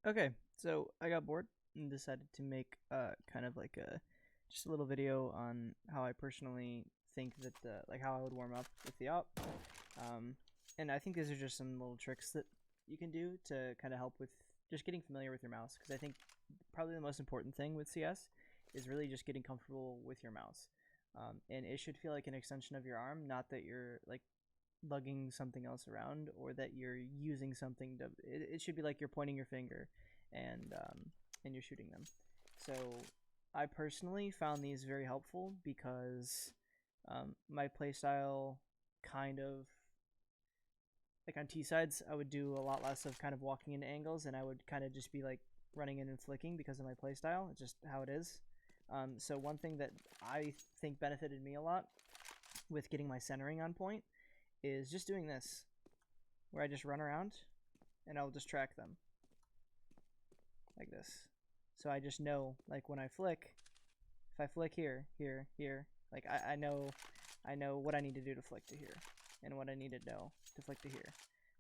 Okay, so I got bored and decided to make kind of like a just a little video on how I personally think that like how I would warm up with the op. Um, and I think these are just some little tricks that you can do to kind of help with just getting familiar with your mouse, because I think probably the most important thing with CS is really just getting comfortable with your mouse. And it should feel like an extension of your arm, not that you're like lugging something else around or that you're using something to. It should be like you're pointing your finger and you're shooting them. So I personally found these very helpful because my playstyle kind of like on T sides, I would do a lot less of kind of walking into angles, and I would kind of just be like running in and flicking because of my playstyle. It's just how it is. So one thing that I think benefited me a lot with getting my centering on point is just doing this, where I just run around and I'll just track them like this. So I just know, like when I flick, if I flick here, here, here, like I know what I need to do to flick to here, and what I need to know to flick to here.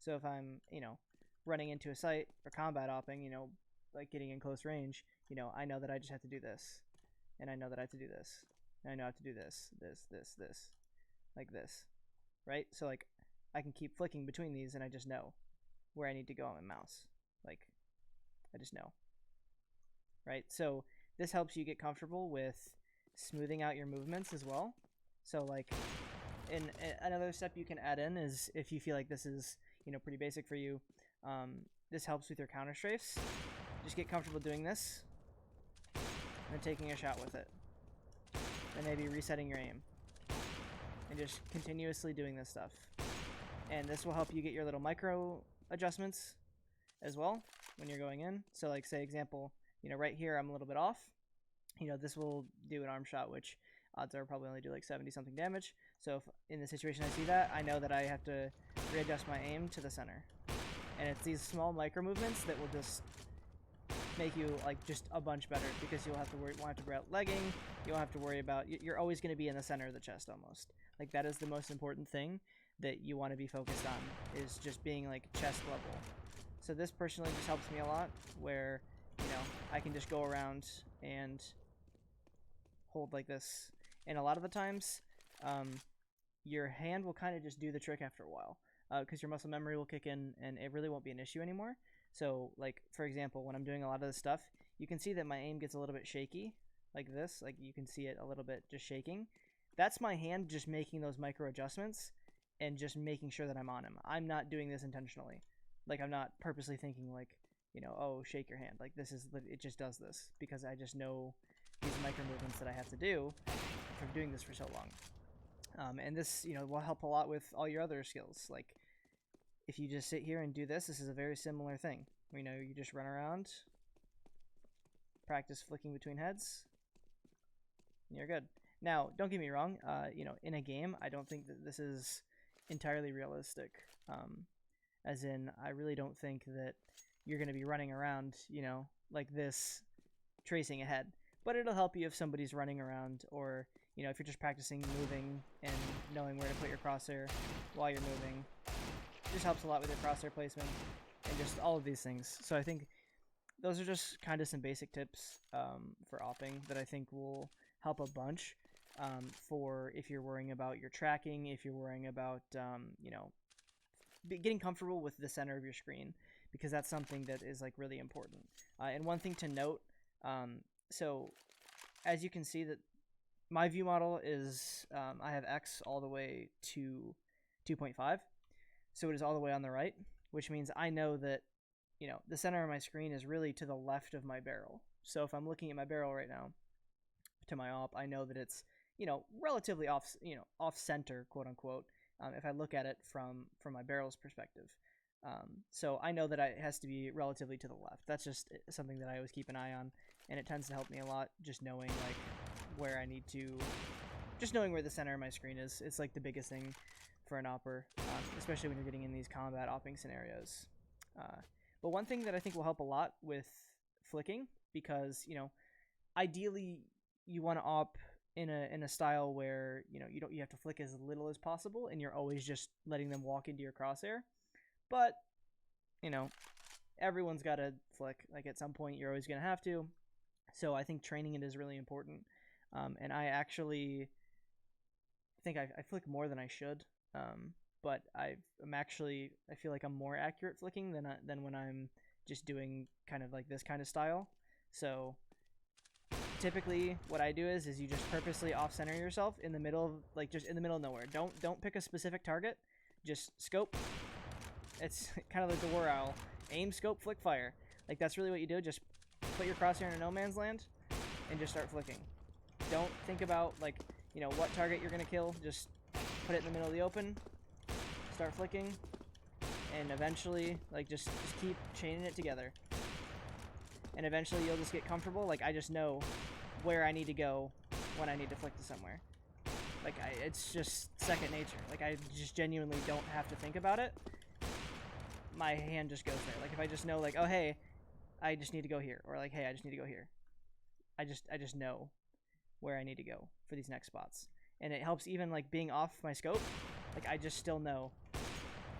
So if I'm, running into a site or combat opping, like getting in close range, I know that I just have to do this, and I know that I have to do this, and I know I have to do this, this, like this, right? So like I can keep flicking between these, and I just know where I need to go on my mouse. Like I just know, right? So this helps you get comfortable with smoothing out your movements as well. So like in another step you can add in is if you feel like this is pretty basic for you, this helps with your counter strafes. Just get comfortable doing this and then taking a shot with it, and maybe resetting your aim and just continuously doing this stuff. And this will help you get your little micro adjustments as well when you're going in. So like say example, right here I'm a little bit off. This will do an arm shot, which odds are probably only do like 70 something damage. So if in the situation I see that, I know that I have to readjust my aim to the center. And it's these small micro movements that will just make you like just a bunch better, because you'll have to won't have to worry about legging. You won't have to worry about, you're always going to be in the center of the chest almost. Like that is the most important thing that you want to be focused on, is just being like chest level. So this personally just helps me a lot, where I can just go around and hold like this, and a lot of the times your hand will kind of just do the trick after a while, because your muscle memory will kick in and it really won't be an issue anymore. So like for example, when I'm doing a lot of this stuff, you can see that my aim gets a little bit shaky like this. Like you can see it a little bit just shaking. That's my hand just making those micro adjustments and just making sure that I'm on him. I'm not doing this intentionally. Like I'm not purposely thinking like, oh, shake your hand. Like this is, it just does this because I just know these micro movements that I have to do from doing this for so long. And this, will help a lot with all your other skills. Like if you just sit here and do this, this is a very similar thing. You just run around, practice flicking between heads, and you're good. Now, don't get me wrong. In a game, I don't think that this is entirely realistic. As in, I really don't think that you're going to be running around, like this, tracing ahead. But it'll help you if somebody's running around, or if you're just practicing moving and knowing where to put your crosshair while you're moving. It just helps a lot with your crosshair placement and just all of these things. So I think those are just kind of some basic tips for opping that I think will help a bunch, for if you're worrying about your tracking, if you're worrying about getting comfortable with the center of your screen, because that's something that is like really important. And one thing to note, so as you can see that my view model is, I have X all the way to 2.5. So it is all the way on the right, which means I know that, the center of my screen is really to the left of my barrel. So if I'm looking at my barrel right now to my op, I know that it's, relatively off, off center, quote unquote, if I look at it from my barrel's perspective. So I know that it has to be relatively to the left. That's just something that I always keep an eye on, and it tends to help me a lot, just knowing like where I need to, just knowing where the center of my screen is. It's like the biggest thing for an opper, especially when you're getting in these combat opping scenarios. But one thing that I think will help a lot with flicking, because ideally you want to op in a style where you have to flick as little as possible, and you're always just letting them walk into your crosshair. But everyone's got to flick. Like at some point, you're always gonna have to. So I think training it is really important. And I actually think I flick more than I should. But I feel like I'm more accurate flicking than when I'm just doing kind of like this kind of style. So typically what I do is you just purposely off center yourself in the middle of, like, just in the middle of nowhere. Don't pick a specific target. Just scope. It's kind of like the war owl. Aim, scope, flick, fire. Like that's really what you do. Just put your crosshair in a no man's land and just start flicking. Don't think about like, you know, what target you're gonna kill. Just put it in the middle of the open. Start flicking, and eventually, like, just keep chaining it together. And eventually you'll just get comfortable. Like, I just know where I need to go when I need to flick to somewhere. Like, it's just second nature. Like, I just genuinely don't have to think about it. My hand just goes there. Like, if I just know, like, oh, hey, I just need to go here. Or, like, hey, I just need to go here. I just know where I need to go for these next spots. And it helps even, like, being off my scope. Like, I just still know,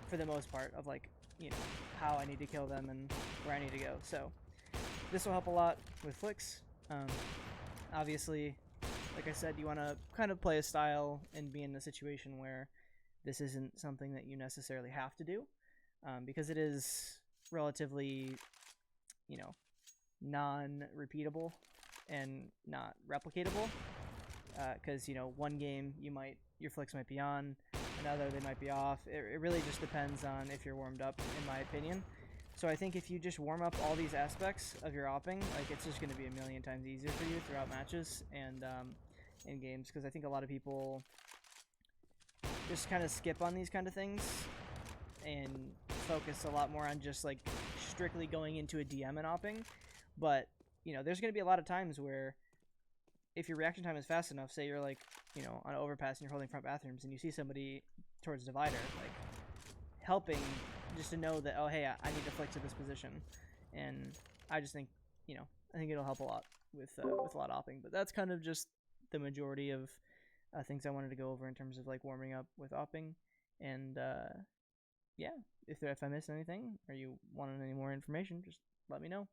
for the most part, of, like, you know, how I need to kill them and where I need to go. So this will help a lot with flicks. Obviously, like I said, you want to kind of play a style and be in a situation where this isn't something that you necessarily have to do, because it is relatively, you know, non-repeatable and not replicatable. Because, you know, one game your flicks might be on, another they might be off. It really just depends on if you're warmed up, in my opinion. So I think if you just warm up all these aspects of your opping, like, it's just going to be a million times easier for you throughout matches and in games. Because I think a lot of people just kind of skip on these kind of things and focus a lot more on just, like, strictly going into a DM and opping. But, you know, there's going to be a lot of times where if your reaction time is fast enough, say you're, like, you know, on an overpass and you're holding front bathrooms and you see somebody towards divider, like, helping just to know that, oh, hey, I need to flick to this position. And I just think, you know, I think it'll help a lot with a lot of opping. But that's kind of just the majority of things I wanted to go over in terms of, like, warming up with opping. And yeah, if I missed anything or you wanted any more information, just let me know.